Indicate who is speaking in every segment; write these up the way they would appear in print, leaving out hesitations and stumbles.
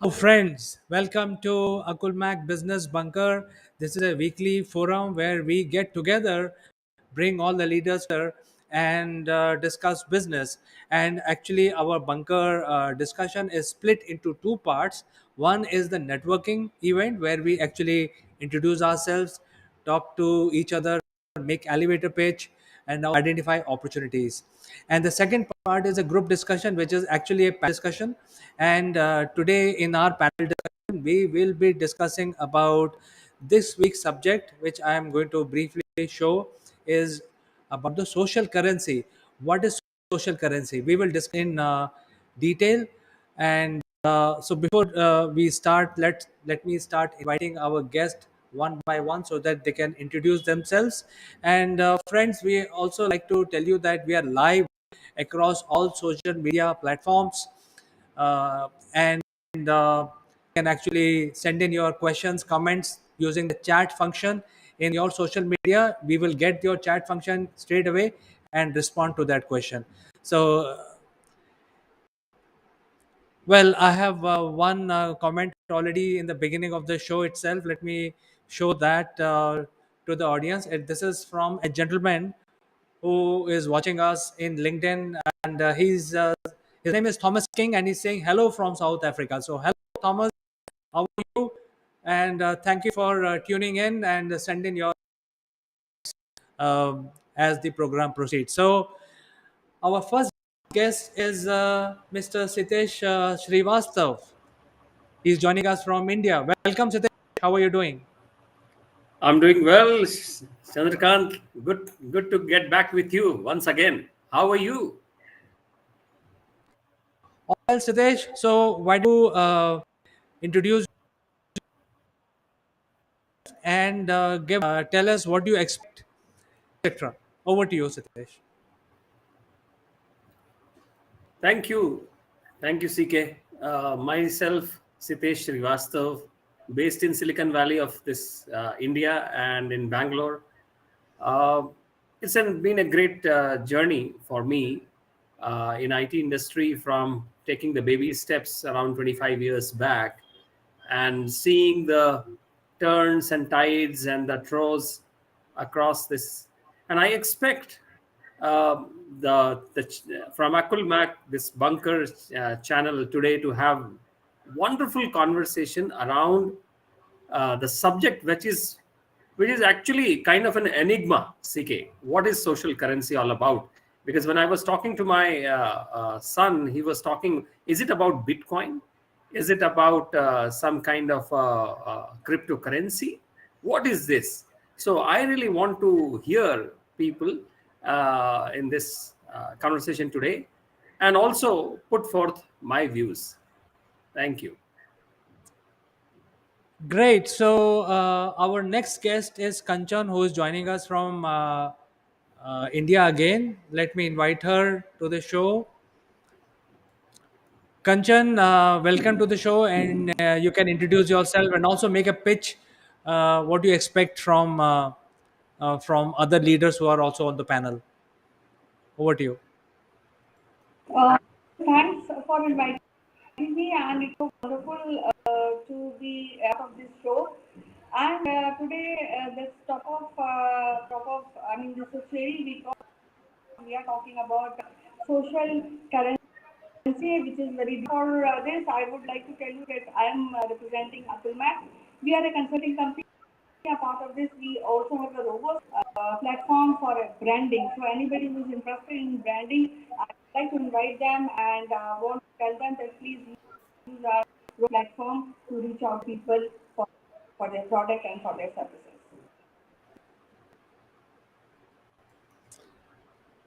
Speaker 1: Hello, friends. Welcome to Akulmak Business Bunker. This is a weekly forum where we get together, bring all the leaders together, and discuss business. And actually, our bunker discussion is split into two parts. One is the networking event where we actually introduce ourselves, talk to each other, make elevator pitch, and now identify opportunities. And the second part is a group discussion, which is actually a panel discussion. And today in our panel discussion, we will be discussing about this week's subject, which I am going to briefly show, is about the social currency. What is social currency? We will discuss in detail. And so before we start, let me start inviting our guest one by one so that they can introduce themselves. And friends, we also like to tell you that we are live across all social media platforms, and you can actually send in your questions, comments using the chat function in your social media. We will get your chat function straight away and respond to that question. So well, I have one comment already in the beginning of the show itself. Let me show that to the audience. This is from a gentleman who is watching us in LinkedIn, and his name is Thomas King, and he's saying hello from South Africa. So, hello, Thomas. How are you? And thank you for tuning in and sending your as the program proceeds. So, our first guest is Mr. Sitesh Srivastav. He's joining us from India. Welcome, Sitesh. How are you doing?
Speaker 2: I'm doing well, Chandra Kant. Good to get back with you once again. How are you?
Speaker 1: Well, Sitesh, so why do you introduce and give tell us what you expect, etc. Over to you, Sitesh.
Speaker 2: Thank you, CK. Myself, Sitesh Srivastav, based in Silicon Valley of this India and in Bangalore. Uh, been a great journey for me in IT industry from taking the baby steps around 25 years back and seeing the turns and tides and the throws across this. And I expect from Akul Mac, this bunker channel today to have wonderful conversation around the subject, which is actually kind of an enigma. CK, what is social currency all about? Because when I was talking to my son, he was talking, is it about Bitcoin? Is it about some kind of cryptocurrency? What is this? So I really want to hear people in this conversation today, and also put forth my views. Thank you.
Speaker 1: Great. So our next guest is Kanchan, who is joining us from India again. Let me invite her to the show. Kanchan, welcome to the show, and you can introduce yourself and also make a pitch. What do you expect from other leaders who are also on the panel? Over to you.
Speaker 3: Uh, Thanks for inviting me, and it's so wonderful to be part of this show. And today, this this is very week of, we are talking about social currency, which is very for this. I would like to tell you that I am representing Akulmac. We are a consulting company. A part of this, we also have a robust platform for branding. So anybody who is interested in branding, I'd like to invite them and want to tell them that please use our platform to reach out people for their product and for their services.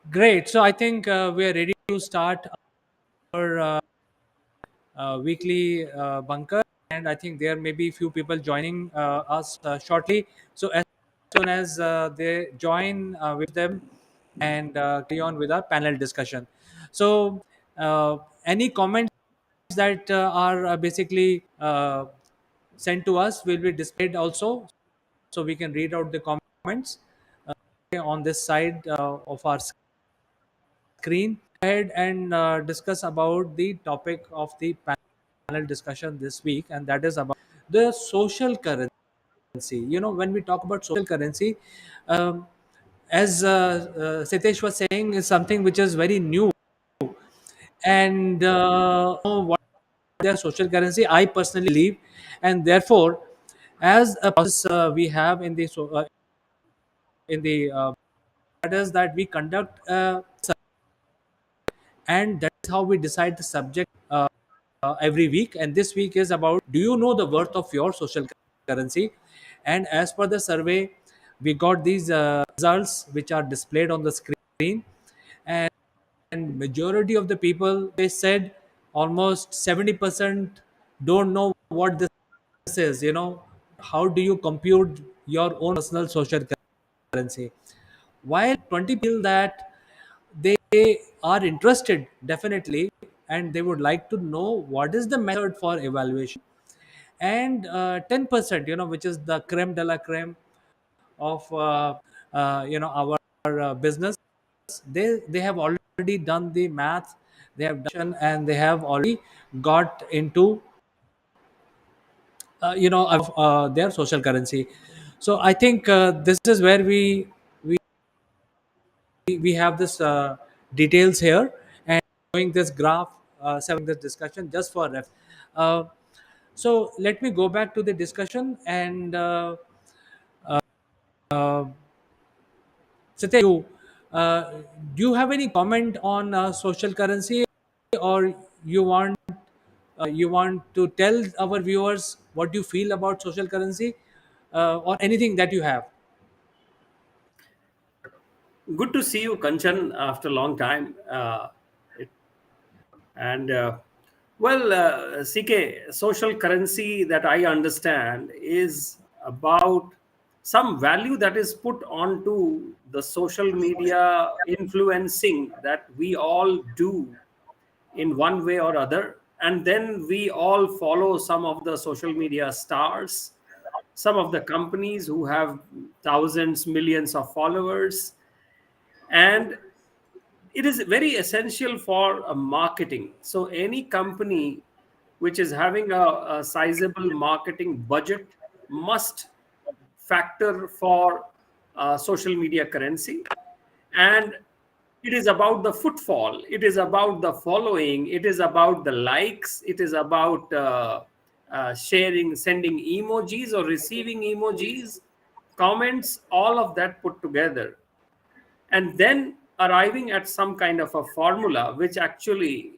Speaker 1: Great. So I think we are ready to start our weekly bunker, and I think there may be few people joining us shortly. So as soon as they join with them, and carry on with our panel discussion. So any comments that are basically sent to us will be displayed also, so we can read out the comments on this side of our screen. Go ahead and discuss about the topic of the panel. panel discussion this week, and that is about the social currency. When we talk about social currency, um, as Sitesh was saying, is something which is very new. And what their social currency, I personally believe, and therefore, as a process we have in the that is that we conduct and that is how we decide the subject every week. And this week is about, do you know the worth of your social currency? And as per the survey, we got these results which are displayed on the screen. And majority of the people, they said almost 70% don't know what this is. How do you compute your own personal social currency? While 20 feel that they are interested definitely, and they would like to know what is the method for evaluation. And 10%, which is the creme de la creme of our business, they have already done the math, they have done, and they have already got into of their social currency. So I think this is where we have this details here, and showing this graph, having this discussion just for ref. Uh, so let me go back to the discussion. And uh, Satya, do you have any comment on social currency, or you want to tell our viewers what you feel about social currency, or anything that you have?
Speaker 2: Good to see you, Kanchan, after a long time. And well, CK, social currency that I understand is about some value that is put onto the social media influencing that we all do in one way or other. And then we all follow some of the social media stars, some of the companies who have thousands, millions of followers. And it is very essential for marketing. So any company which is having a sizable marketing budget must factor for social media currency. And it is about the footfall, it is about the following, it is about the likes, it is about sharing, sending emojis or receiving emojis, comments, all of that put together, and then arriving at some kind of a formula which actually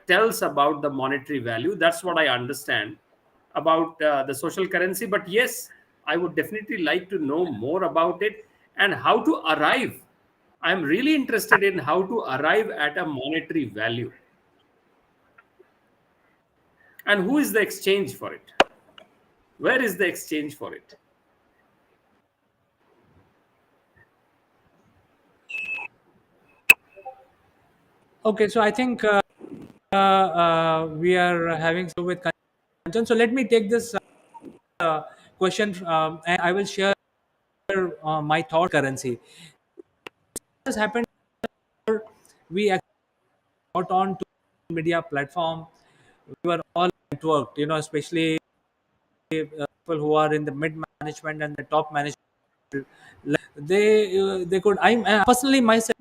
Speaker 2: tells about the monetary value. That's what I understand about the social currency. But yes, I would definitely like to know more about it and how to arrive. I'm really interested in how to arrive at a monetary value, and who is the exchange for it, where is the exchange for it.
Speaker 1: Okay, so I think we are having so with Kanchan. So let me take this question, and I will share my thought currency. This happened. We actually got on to media platform. We were all networked, especially people who are in the mid management and the top management. They could. I personally myself,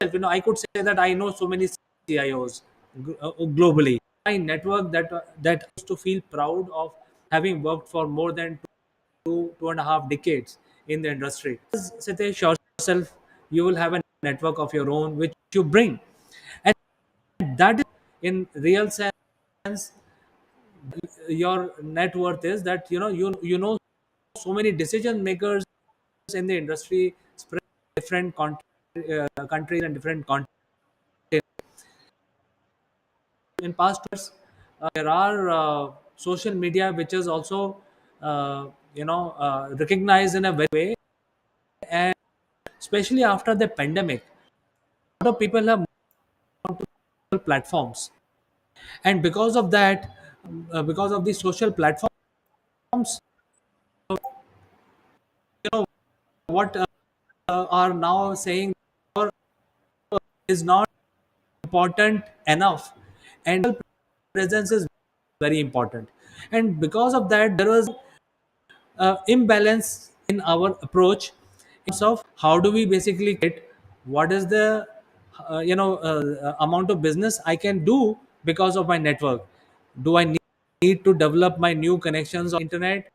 Speaker 1: I could say that I know so many CIOs globally. My network that used to feel proud of having worked for more than 2.5 decades in the industry. Sitesh, yourself, you will have a network of your own which you bring, and that is, in real sense, your net worth is that you know so many decision makers in the industry spread different countries and different continents. In past years, there are social media which is also recognized in a very way, and especially after the pandemic, a lot of people have moved to platforms, and because of that, because of the social platforms, you know what are now saying is not important enough, and presence is very important. And because of that, there was imbalance in our approach in terms of how do we basically get what is the amount of business I can do because of my network. Do I need to develop my new connections on internet,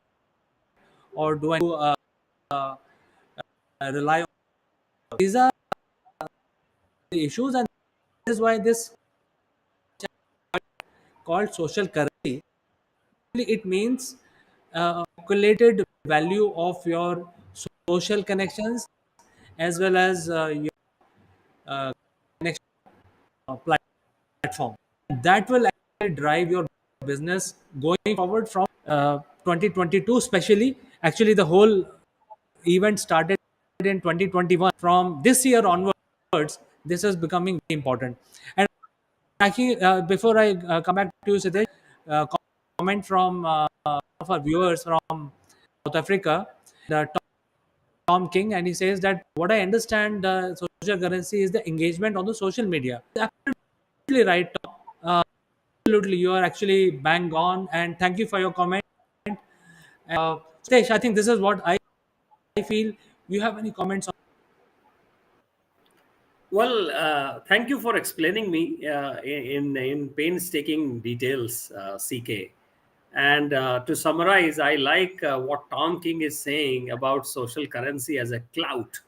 Speaker 1: or do I need to rely on these are the issues? And this is why this called social currency. It means calculated value of your social connections as well as your connection platform. That will actually drive your business going forward from 2022, especially. Actually, the whole event started in 2021. From this year onwards, this is becoming very important. And actually, before I come back to you, Siddesh, comment from of our viewers from South Africa, the Tom King, and he says that what I understand social currency is the engagement on the social media. Absolutely right, Tom. Absolutely, you are actually bang on, and thank you for your comment. Stesh, I think this is what I feel. You have any comments on?
Speaker 2: Well, thank you for explaining me in painstaking details, CK. And to summarize, I like what Tom King is saying about social currency as a clout,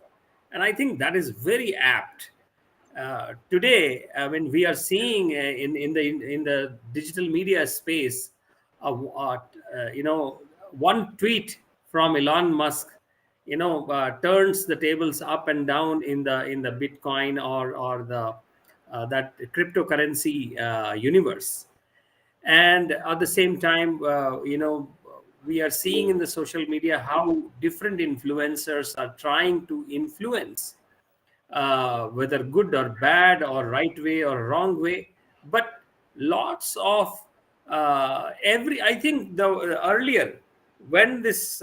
Speaker 2: and I think that is very apt. Today, I mean, we are seeing in the digital media space, one tweet from Elon Musk, turns the tables up and down in the Bitcoin or the that cryptocurrency universe. And at the same time, we are seeing in the social media how different influencers are trying to influence, whether good or bad or right way or wrong way. But lots of every I think the earlier, when this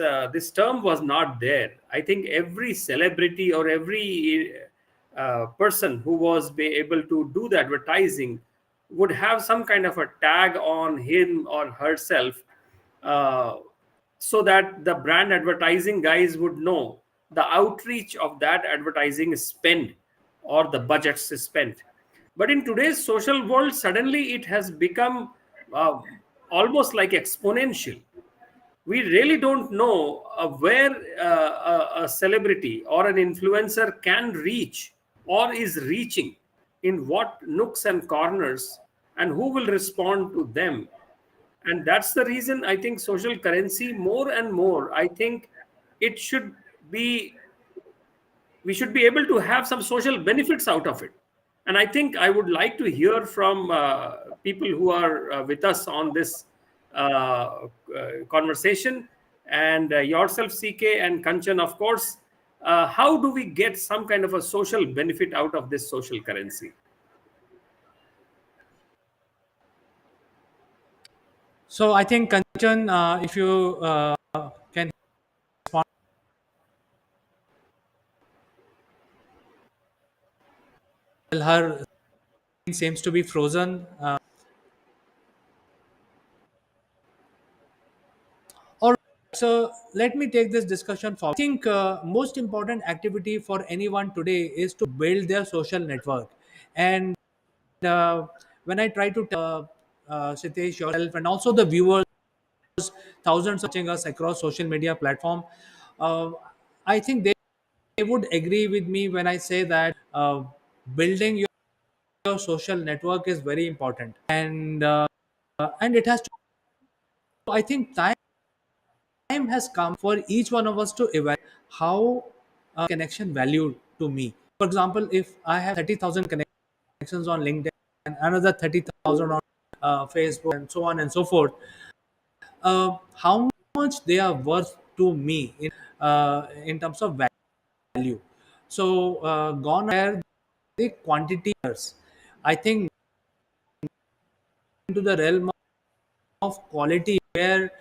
Speaker 2: term was not there, I think every celebrity or every person who was be able to do the advertising would have some kind of a tag on him or herself, uh, so that the brand advertising guys would know the outreach of that advertising spend or the budgets spent. But in today's social world, suddenly it has become uh, almost like exponential. We really don't know where a celebrity or an influencer can reach or is reaching, in what nooks and corners, and who will respond to them. And that's the reason I think social currency, more and more, I think it should be we should be able to have some social benefits out of it. And I think I would like to hear from people who are with us on this conversation, and yourself, CK, and Kanchan, of course. How do we get some kind of a social benefit out of this social currency?
Speaker 1: So I think Kanchan, if you can respond, her seems to be frozen. All right, so let me take this discussion forward. I think most important activity for anyone today is to build their social network. And uh, when I try to tell Sitesh, yourself, and also the viewers, thousands watching us across social media platform, uh, I think they would agree with me when I say that building your social network is very important, and it has to. I think time has come for each one of us to evaluate how connection valued to me. For example, if I have 30,000 connections on LinkedIn and another 30,000 on Facebook and so on and so forth, how much they are worth to me in terms of value. So gone are the quantity. I think into the realm of quality, where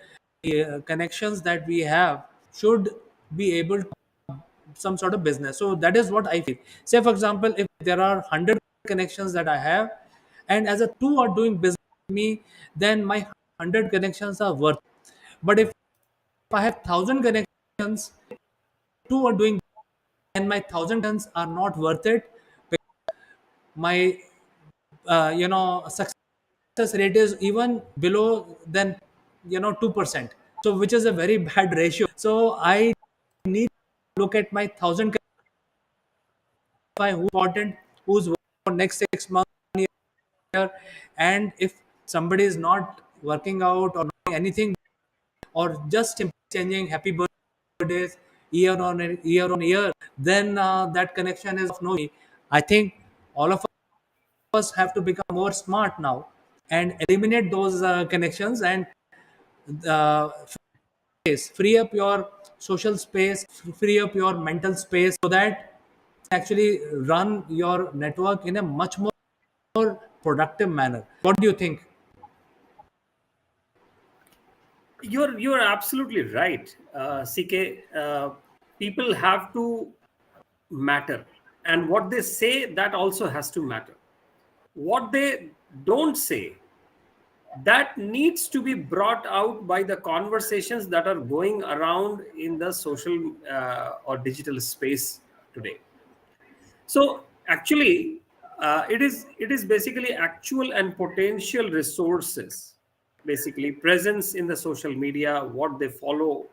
Speaker 1: the connections that we have should be able to some sort of business. So that is what I feel. Say for example, if there are 100 connections that I have, and as a two are doing business with me, then my 100 connections are worth. But if I have 1,000 connections, two are doing, and my 1,000 connections are not worth it, my success rate is even below than 2%. So which is a very bad ratio. So I need to look at my 1,000, who's important, who's working for next 6 months, year. And if somebody is not working out or not doing anything, or just simply changing happy birthdays year on year, then that connection is of no use. I think all of us have to become more smart now and eliminate those connections, and uh, free up your social space, free up your mental space, so that actually run your network in a much more productive manner. What do you think?
Speaker 2: You're absolutely right, CK. People have to matter, and what they say, that also has to matter. What they don't say, that needs to be brought out by the conversations that are going around in the social or digital space today. So actually, it is basically actual and potential resources, basically presence in the social media, what they follow,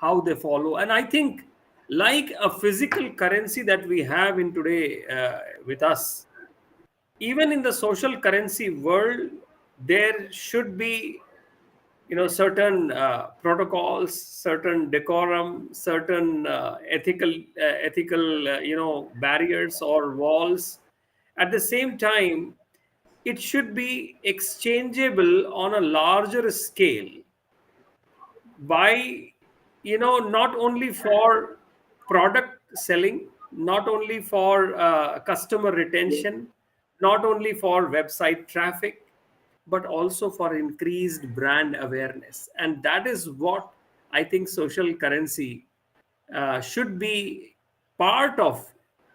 Speaker 2: how they follow, and I think, like a physical currency that we have in today with us, even in the social currency world, there should be, certain protocols, certain decorum, certain ethical barriers or walls. At the same time, it should be exchangeable on a larger scale by, not only for product selling, not only for customer retention, not only for website traffic, but also for increased brand awareness. And that is what I think social currency should be part of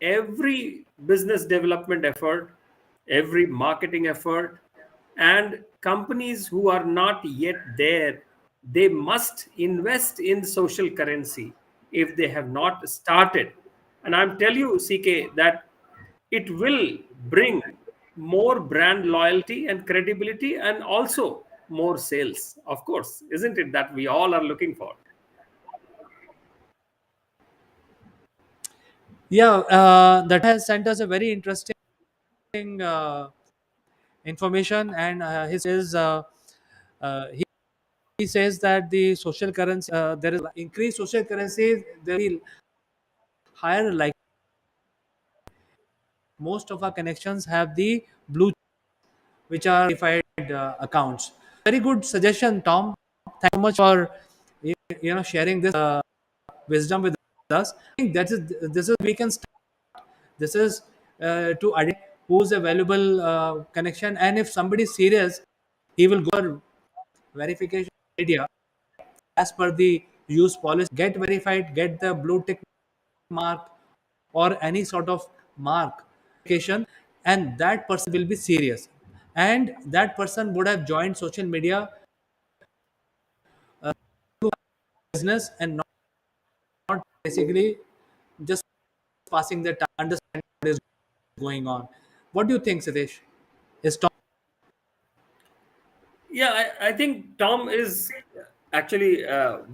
Speaker 2: every business development effort, every marketing effort. And companies who are not yet there, they must invest in social currency if they have not started. And I'm telling you, CK, that it will bring more brand loyalty and credibility, and also more sales, of course, isn't it, that we all are looking for?
Speaker 1: Yeah, that has sent us a very interesting information, and his is he says that the social currency, there is increased social currency, there will be higher, like most of our connections have the blue, which are verified accounts. Very good suggestion, Tom. Thank you so much for sharing this wisdom with us. I think that is this is we can start. This is to identify who's a valuable connection, and if somebody is serious, he will go for verification media as per the use policy. Get verified, get the blue tick mark or any sort of mark verification, and that person will be serious, and that person would have joined social media business, and not basically just passing the time, understand what is going on. What do you think, Sitesh? Is Tom?
Speaker 2: Yeah, I think Tom is actually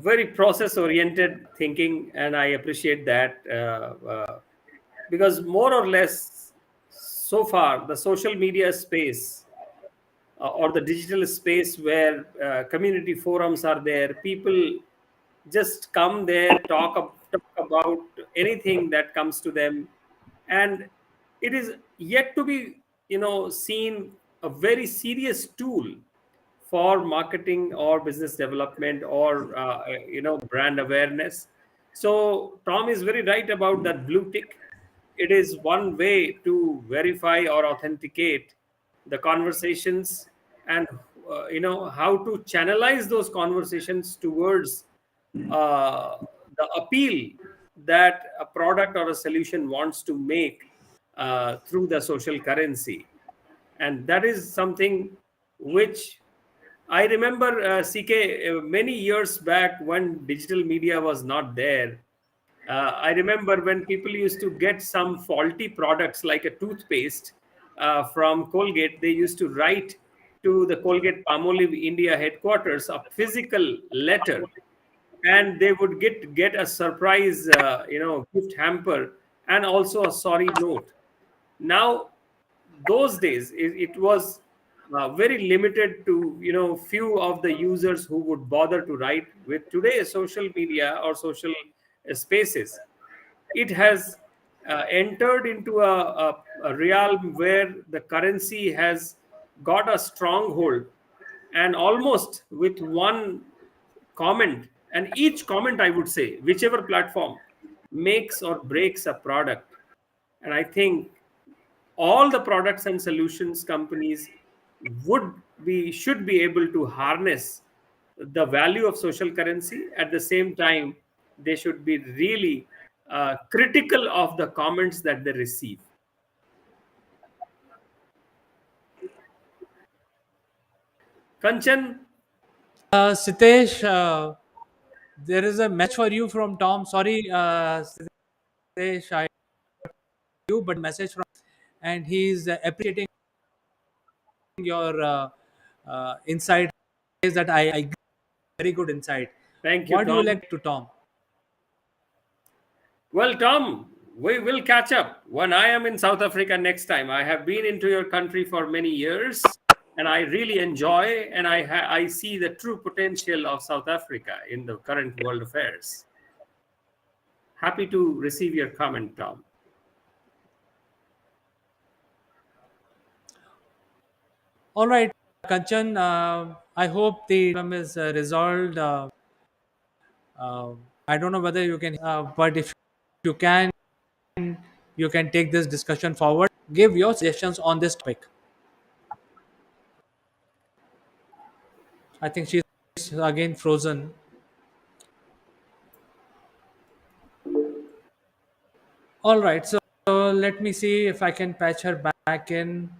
Speaker 2: very process oriented thinking, and I appreciate that, because more or less, so far, the social media space or the digital space where community forums are there, people just come there, talk about anything that comes to them. And it is yet to be, seen a very serious tool for marketing or business development or brand awareness. So Tom is very right about that blue tick. It is one way to verify or authenticate the conversations, and how to channelize those conversations towards uh, the appeal that a product or a solution wants to make through the social currency. And that is something which I remember, CK, many years back when digital media was not there. I remember when people used to get some faulty products like a toothpaste from Colgate, they used to write to the Colgate Palmolive India headquarters a physical letter, and they would get a surprise, gift hamper, and also a sorry note. Now, those days it was very limited to few of the users who would bother to write. With today's social media or social spaces, it has entered into a realm where the currency has got a stronghold, and almost with one comment, and each comment, I would say, whichever platform makes or breaks a product. And I think all the products and solutions companies would be should be able to harness the value of social currency. At the same time, they should be really critical of the comments that they receive. Kanchan.
Speaker 1: Sitesh, there is a message for you from Tom. Sorry, Sitesh, I you, but message from, and he's appreciating your insight. Is that I agree, very good insight.
Speaker 2: Thank you,
Speaker 1: What do you
Speaker 2: Tom.
Speaker 1: like to Tom?
Speaker 2: Well, Tom, we will catch up when I am in South Africa next time. I have been into your country for many years, and I really enjoy, and I see the true potential of South Africa in the current world affairs. Happy to receive your comment, Tom.
Speaker 1: All right, Kanchan. I hope the problem is resolved. I don't know whether you can, but if you can, you can take this discussion forward. Give your suggestions on this topic. I think she's again frozen. All right, so let me see if I can patch her back in.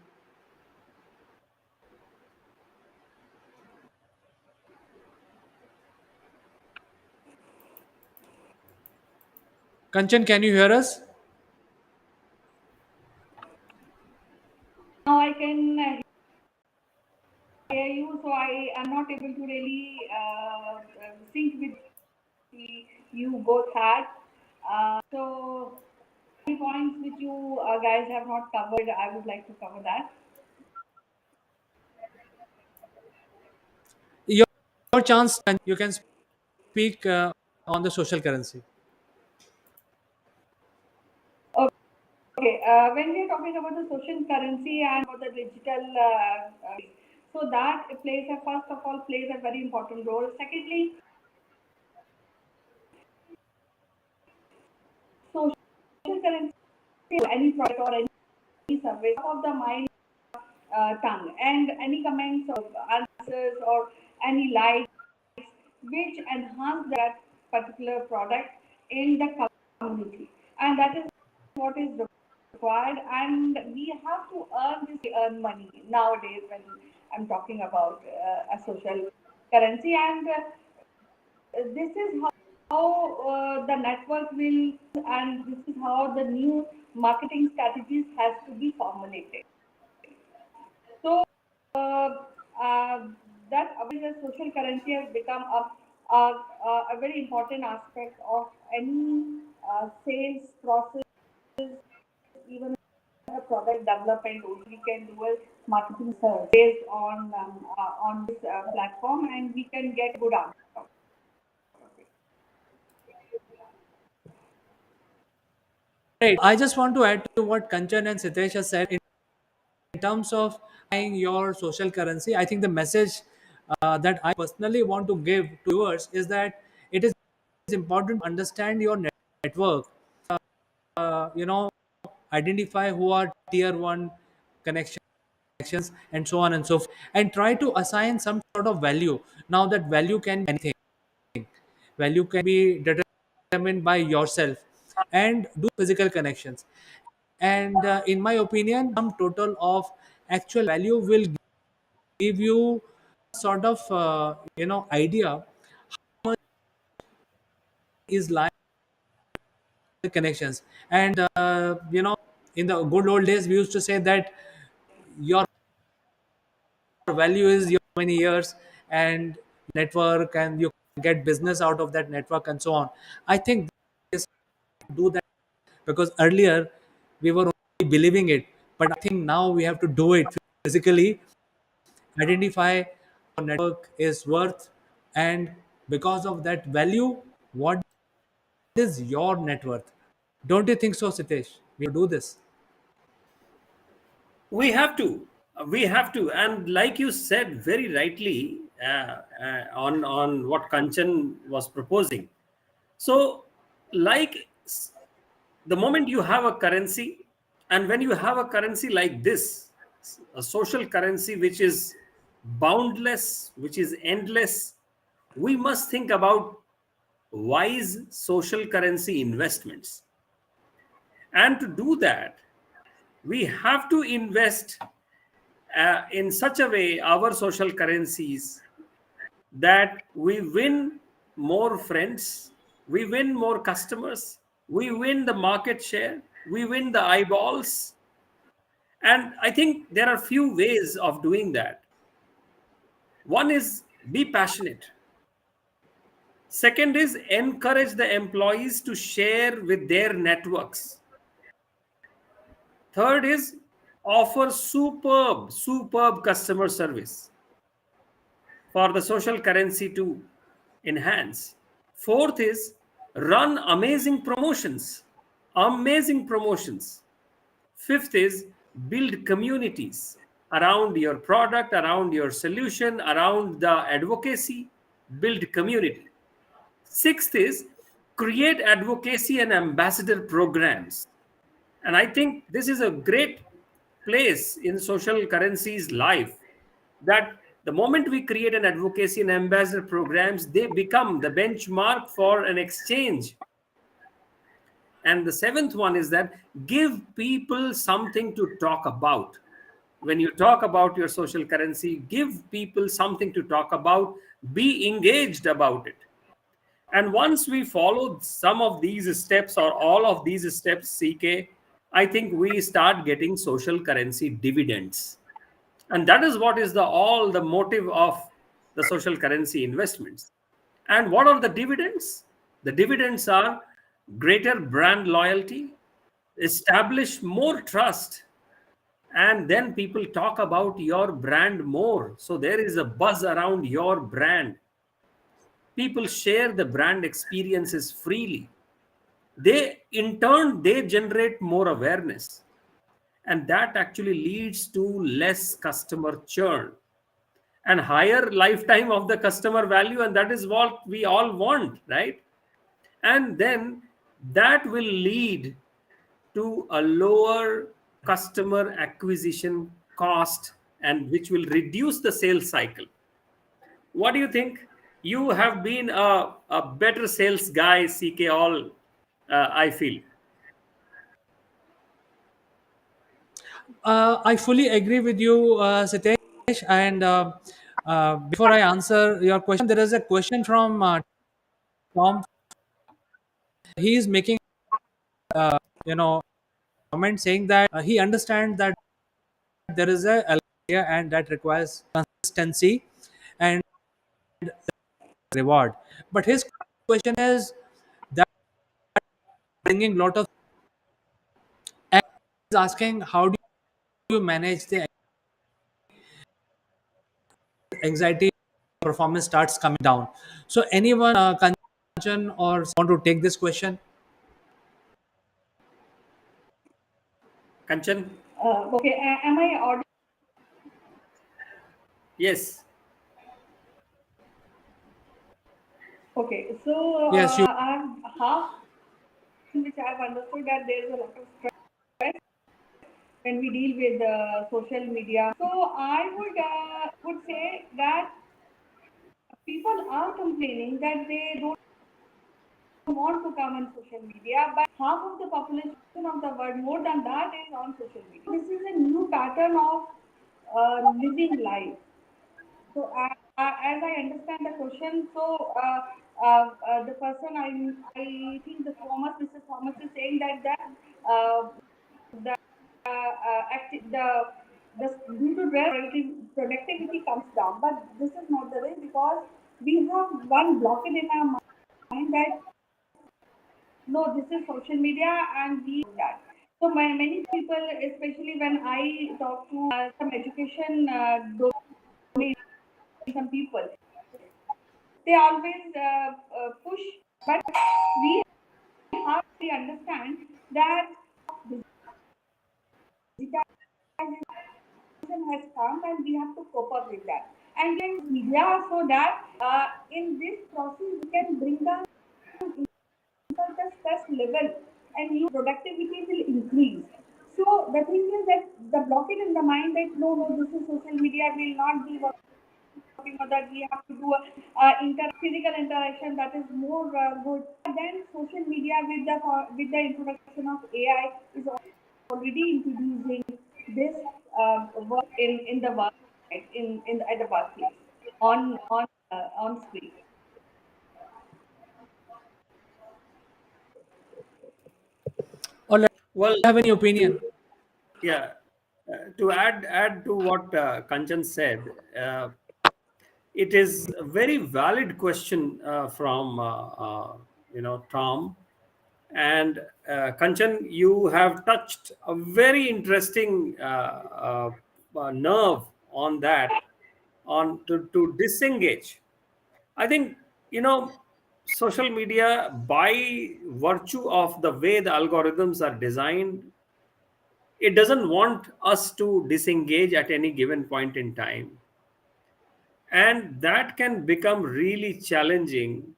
Speaker 1: Kanchan, can you hear us?
Speaker 3: Now I can hear you, so I am not able to really sync with you both had. So any points which you guys have not covered, I would like to cover that.
Speaker 1: Your, your chance, you can speak on the social currency.
Speaker 3: Okay, when we are talking about the social currency and about the digital, so that plays a first of all plays a very important role. Secondly, social currency, any product or any service, top of the mind tongue, and any comments or answers or any likes which enhance that particular product in the community, and that is what is required. And we have to earn money nowadays when I'm talking about a social currency. And this is how the network will, and this is how the new marketing strategies has to be formulated. So uh, that awareness, social currency has become a very important aspect of any sales process, even a product development. We can do a marketing search based on this platform, and we can get good outcome.
Speaker 1: Right. I just want to add to what Kanchan and Sitesh has said in terms of buying your social currency. I think the message that I personally want to give to viewers is that it is important to understand your network. You know, identify who are tier one connections and so on and so forth, and try to assign some sort of value. Now, that value can be anything. Value can be determined by yourself, and do physical connections. And in my opinion, some total of actual value will give you sort of idea is like connections. And in the good old days we used to say that your value is your many years and network, and you get business out of that network and so on. I think this do that because earlier we were only believing it, but I think now we have to do it physically, identify what network is worth, and because of that value, what is your net worth. Don't you think so, Sitesh? We do this.
Speaker 2: We have to. We have to. And like you said very rightly, on what Kanchan was proposing. So, like the moment you have a currency, and when you have a currency like this, a social currency which is boundless, which is endless, we must think about wise social currency investments. And to do that, we have to invest in such a way our social currencies that we win more friends, we win more customers, we win the market share, we win the eyeballs. And I think there are few ways of doing that. One is be passionate. Second is encourage the employees to share with their networks. Third is offer superb customer service for the social currency to enhance. Fourth is run amazing promotions. Fifth is build communities around your product, around your solution, around the advocacy, build community. Sixth is create advocacy and ambassador programs. And I think this is a great place in social currency's life, that the moment we create an advocacy and ambassador programs, they become the benchmark for an exchange. And the seventh one is that give people something to talk about. When you talk about your social currency, give people something to talk about, be engaged about it. And once we follow some of these steps or all of these steps, CK, I think we start getting social currency dividends. And that is what is the all the motive of the social currency investments. And what are the dividends? The dividends are greater brand loyalty, establish more trust, and then people talk about your brand more. So there is a buzz around your brand. People share the brand experiences freely. They, in turn, they generate more awareness. And that actually leads to less customer churn and higher lifetime of the customer value. And that is what we all want, right? And then that will lead to a lower customer acquisition cost, and which will reduce the sales cycle. What do you think? You have been a better sales guy, CK, all I feel.
Speaker 1: I fully agree with you, Sitesh. And before I answer your question, there is a question from Tom. He is making, you know, comment saying that he understands that there is a idea and that requires consistency and reward. But his question is that bringing lot of, and he's asking how do you manage the anxiety performance starts coming down. So anyone, Kanchan or want to take this question?
Speaker 2: Kanchan?
Speaker 3: Okay, am I audible?
Speaker 2: Yes.
Speaker 3: Okay, so
Speaker 1: Yes, you.
Speaker 3: I'm half which I've understood that there's a lot of stress when we deal with social media. So I would say that people are complaining that they don't want to come on social media, but half of the population of the world, more than that, is on social media. This is a new pattern of living life. So as I understand the question, so the person I think the Thomas, Mr. Thomas is saying that the the due to rest productivity comes down, but this is not the way because we have one blockade in our mind that no, this is social media and we that. So many people, especially when I talk to some education domain, some people, they always push, but we have to understand that digitization has come and we have to cope up with that. And we can media so that in this process we can bring down the stress level and your productivity will increase. So the thing is that the blockade in the mind that no, no, this is social media will not be working or that we have to do a physical interaction that is more good. Then social media with the introduction of AI is already introducing this work in the work in at the workplace on screen.
Speaker 1: Or let
Speaker 2: Well,
Speaker 1: have any
Speaker 2: to,
Speaker 1: opinion.
Speaker 2: yeah, to add to what Kanchan said, it is a very valid question from Tom. And Kanchan, you have touched a very interesting nerve on that, on to disengage. I think, social media, by virtue of the way the algorithms are designed, it doesn't want us to disengage at any given point in time. And that can become really challenging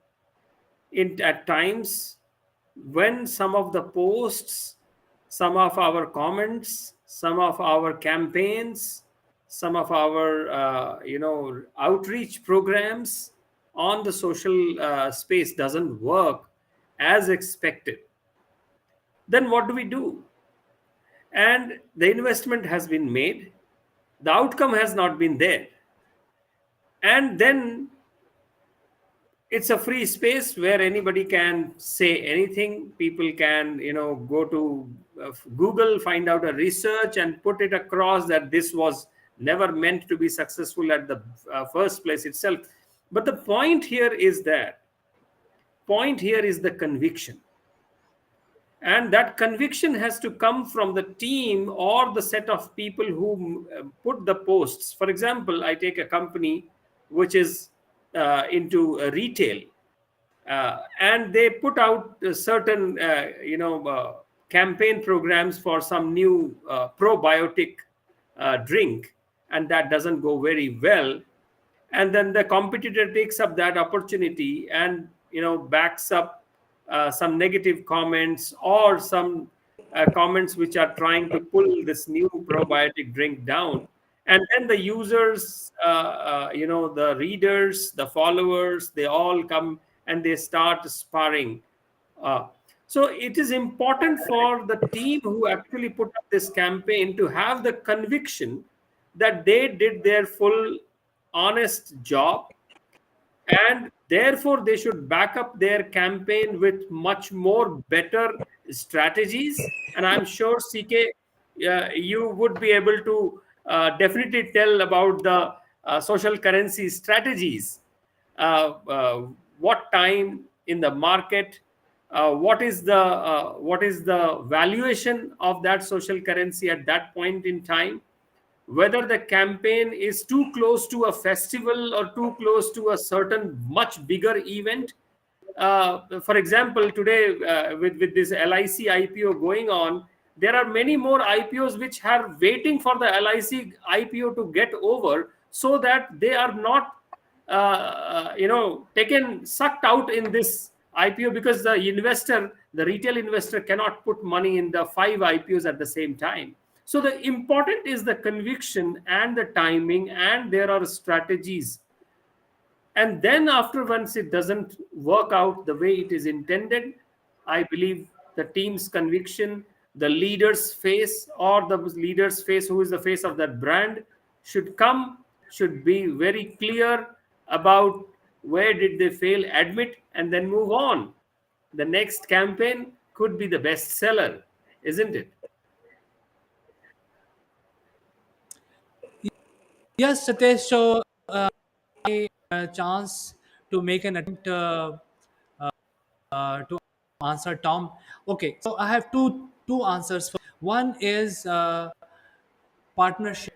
Speaker 2: at times when some of the posts, some of our comments, some of our campaigns, some of our outreach programs on the social space doesn't work as expected. Then what do we do? And the investment has been made, the outcome has not been there, and then it's a free space where anybody can say anything. People can go to Google, find out a research and put it across that this was never meant to be successful at the first place itself. But the point here is the conviction, and that conviction has to come from the team or the set of people who put the posts. For example, I take a company which is into retail, and they put out certain campaign programs for some new probiotic drink, and that doesn't go very well. And then the competitor takes up that opportunity and backs up some negative comments or some comments which are trying to pull this new probiotic drink down. And then the users, the readers, the followers, they all come and they start sparring. uh, so it is important for the team who actually put up this campaign to have the conviction that they did their full honest job, and therefore they should back up their campaign with much more better strategies. And I'm sure, CK, you would be able to definitely tell about the social currency strategies. What time in the market, what is the valuation of that social currency at that point in time, whether the campaign is too close to a festival or too close to a certain much bigger event. For example, today, with this LIC IPO going on, there are many more IPOs which are waiting for the LIC IPO to get over, so that they are not taken sucked out in this IPO, because the retail investor cannot put money in the 5 IPOs at the same time. So the important is the conviction and the timing, and there are strategies. And then after, once it doesn't work out the way it is intended, I believe the team's conviction, the leader's face, or the leader's face, who is the face of that brand, should be very clear about where did they fail, admit, and then move on. The next campaign could be the bestseller, isn't it?
Speaker 1: Yes, Satish. So, chance to make an attempt to answer Tom. Okay, so I have two answers. One is partnership.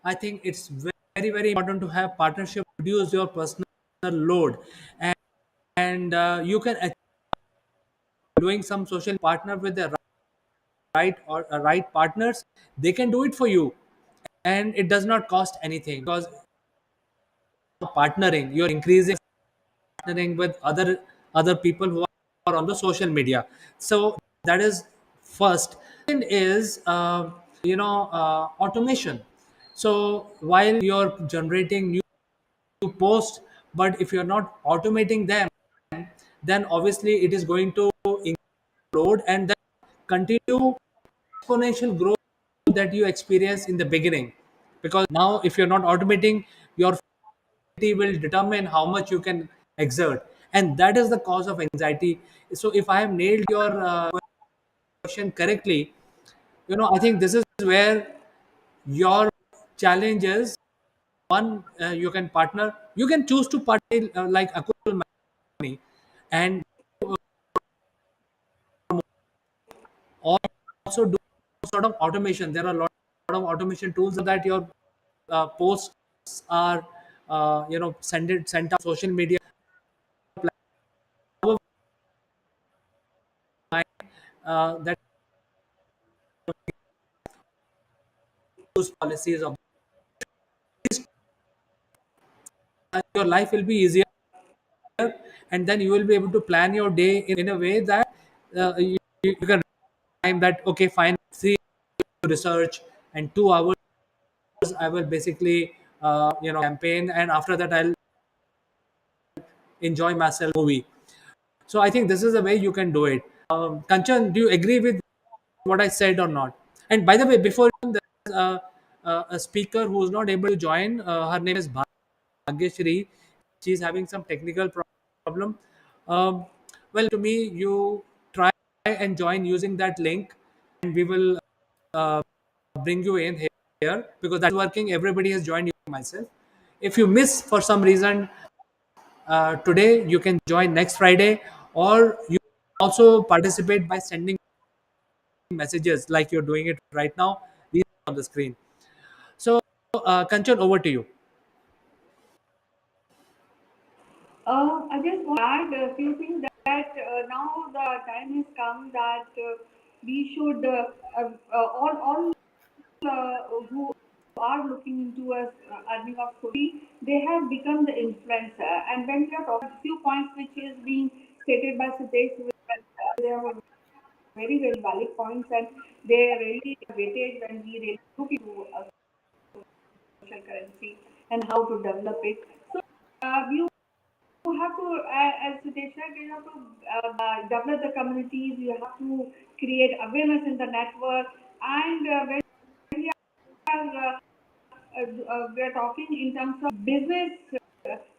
Speaker 1: I think it's very important to have partnership, reduce your personal load, and you can doing some social partner with the right or right partners. They can do it for you, and it does not cost anything because partnering, you're increasing partnering with other people who are on the social media. So that is first. Second is automation. So while you're generating new posts, but if you're not automating them, then obviously it is going to load and then continue exponential growth that you experience in the beginning. Because now if you're not automating, your will determine how much you can exert, and that is the cause of anxiety. So if I have nailed your question correctly, I think this is where your challenge is. One, you can partner, you can choose to partner like Akul Mani, and or also do sort of automation. There are a lot of automation tools so that your posts are sent out social media that use policies of your life will be easier, and then you will be able to plan your day in a way that you can time that, okay, fine, 3 research and 2 hours I will basically campaign, and after that I'll enjoy myself movie. So I think this is the way you can do it. Kanchan, do you agree with what I said or not? And by the way, before there's a speaker who is not able to join. Her name is Bhagyashri. She's having some technical problem. Um, well, to me, you try and join using that link, and we will bring you in here because that's working. Everybody has joined you, myself. If you miss for some reason today, you can join next Friday, or you also participate by sending messages like you're doing it right now. These are on the screen. So, Kanchan, over to you.
Speaker 3: I just want to add a few things that now the time has come that we should all who are looking into us earning of story, they have become the influencer. And when we are talking few points which is being stated by Sudesh, they are very valid points, and they really weighted when we really look into social currency and how to develop it. So you have to, as Sudesh said, you have to develop the communities. You have to create awareness in the network, and when we are we are talking in terms of business,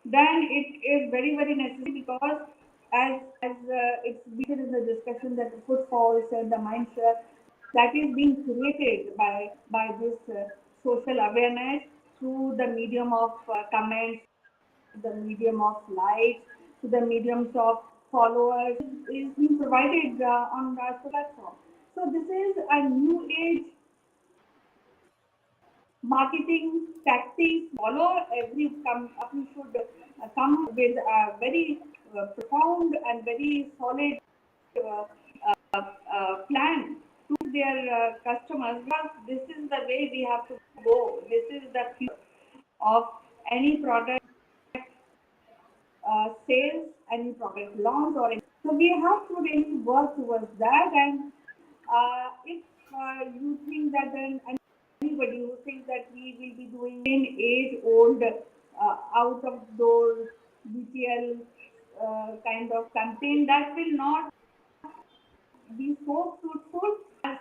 Speaker 3: then it is very necessary because as it's been in the discussion that the footfalls and the mindset that is being created by this social awareness through the medium of comments, the medium of likes, to the mediums of followers is being provided on the platform. So this is a new age marketing tactics. Follow every company should come with a very profound and very solid uh, plan to their customers, because this is the way we have to go. This is the future of any product sales, any product launch, or any. So we have to really work towards that. And if you think that then anybody who thinks that we will be doing in age old out of door BTL kind of campaign, that will not be so fruitful as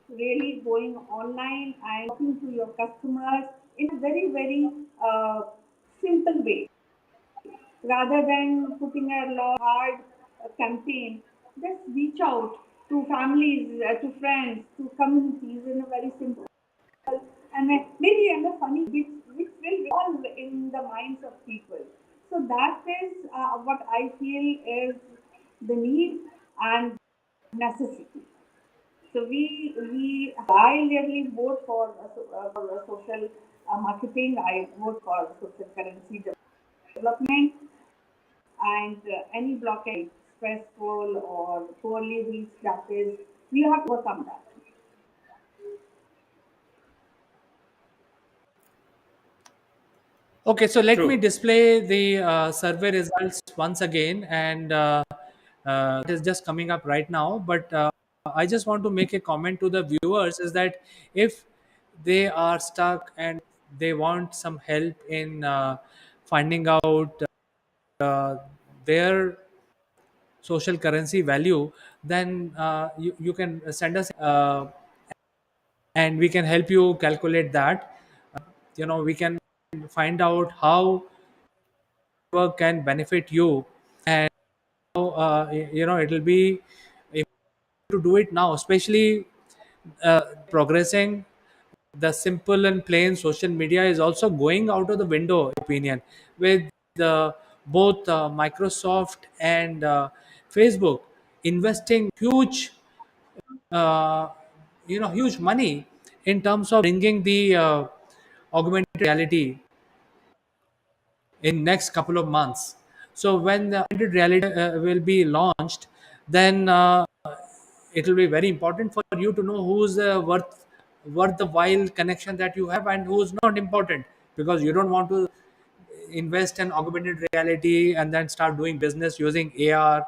Speaker 3: really going online and talking to your customers in a very simple way. rather than putting a lot hard campaign. Just reach out to families, to friends, to communities in a very simple and maybe in a funny which will evolve in the minds of people. So that is what I feel is the need and necessity. So I really vote for social marketing. I vote for social currency development, and any blockade, stressful or poorly reached, that is, we have to overcome that.
Speaker 1: Okay, so let me
Speaker 2: True.
Speaker 1: display the survey results once again, and it is just coming up right now. But I just want to make a comment to the viewers is that if they are stuck and they want some help in finding out uh, their social currency value, then you can send us and we can help you calculate that. We can find out how work can benefit you, and it will be to do it now, especially progressing. The simple and plain social media is also going out of the window, opinion, with both Microsoft and Facebook investing uh, huge money in terms of bringing the augmented reality in next couple of months. So when the augmented reality will be launched, then it will be very important for you to know who's worth the while connection that you have and who's not important, because you don't want to invest in augmented reality and then start doing business using AR.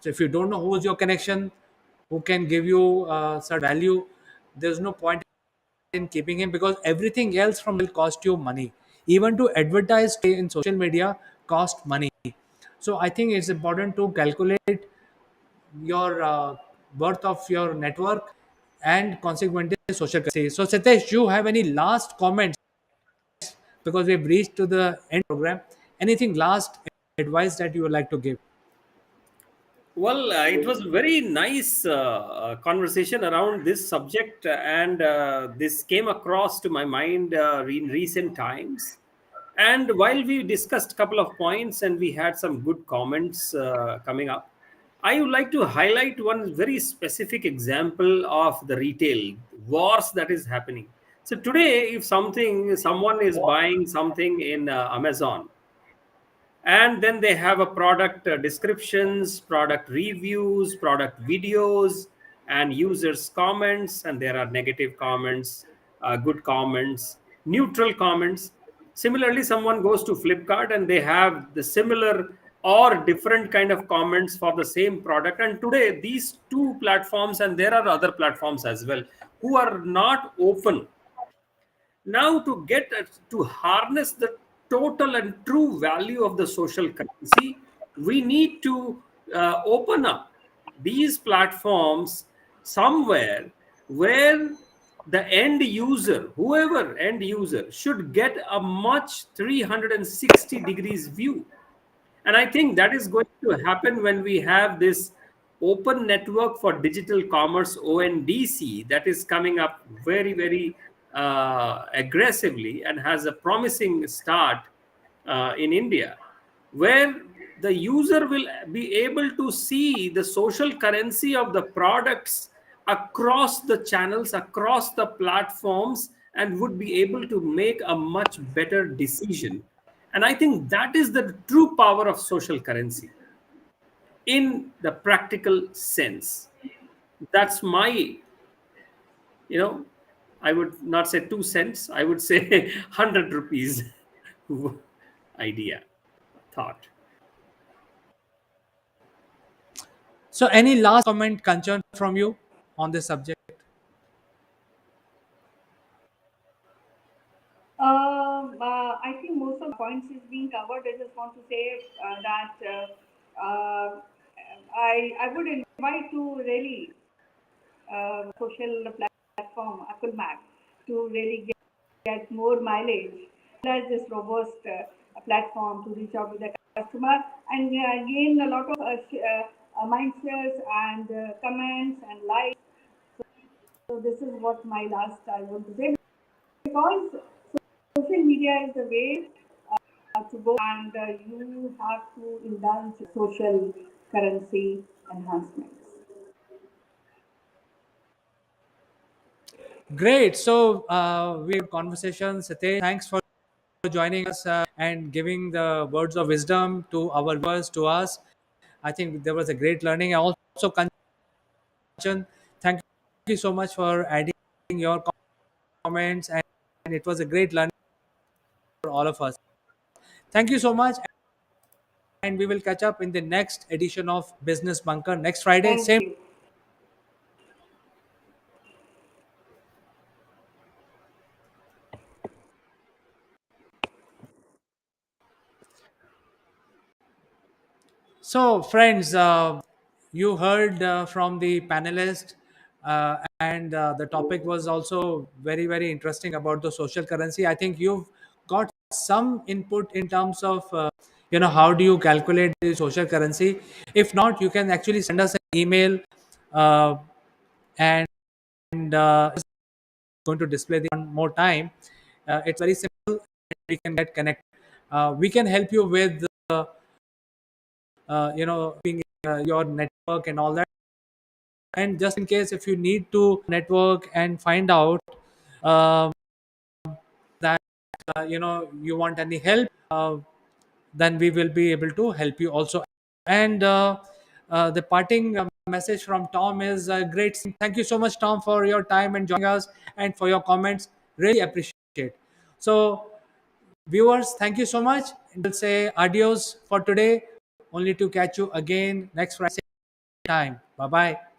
Speaker 1: So if you don't know who's your connection, who can give you certain value, there's no point in keeping him, because everything else from will cost you money. Even to advertise in social media cost money. So I think it's important to calculate your worth of your network and consequently social currency. So Sitesh, you have any last comments, because we've reached to the end program? Anything last advice that you would like to give?
Speaker 2: Well, it was a very nice conversation around this subject, and this came across to my mind in recent times. And while we discussed a couple of points and we had some good comments coming up, I would like to highlight one very specific example of the retail wars that is happening. So today, if someone is buying something in Amazon, and then they have a product descriptions, product reviews, product videos, and users comments, and there are negative comments, good comments, neutral comments. Similarly, someone goes to Flipkart and they have the similar or different kind of comments for the same product. And today these two platforms, and there are other platforms as well, who are not open now to get to harness the total and true value of the social currency. We need to open up these platforms somewhere where the end user, whoever end user, should get a much 360 degrees view. And I think that is going to happen when we have this open network for digital commerce, ONDC, that is coming up very, very aggressively and has a promising start in India, where the user will be able to see the social currency of the products across the channels, across the platforms, and would be able to make a much better decision. And I think that is the true power of social currency in the practical sense. That's my, you know, I would not say 2 cents, I would say 100 rupees idea, thought.
Speaker 1: So any last comment, concern from you on this subject?
Speaker 3: I think most of the points is being covered. I just want to say that I would invite to really social platform Apple Mac to really get more mileage. As this robust platform to reach out to the customer and gain a lot of mind shares and comments and likes. So this is what my last I want to say, because social media is the way to go, and you have to indulge social currency enhancements.
Speaker 1: Great. So we had conversation. Sate, thanks for joining us and giving the words of wisdom to our viewers, to us. I think there was a great learning. Also, Kanchan, thank you so much for adding your comments, and it was a great learning for all of us. Thank you so much, and we will catch up in the next edition of Business Bunker next Friday.
Speaker 3: Thank
Speaker 1: Same.
Speaker 3: you.
Speaker 1: So, friends, you heard from the panelist, and the topic was also very, very interesting about the social currency. I think you've got some input in terms of, how do you calculate the social currency. If not, you can actually send us an email, uh, and it's going to display the one more time. It's very simple. We can get connected. We can help you with being your network and all that. And just in case if you need to network and find out uh, that you want any help, then we will be able to help you also. And the parting message from Tom is great. Thank you so much, Tom, for your time and joining us, and for your comments. Really appreciate. So, viewers, thank you so much. And we'll say adios for today, only to catch you again next Friday time. Bye bye.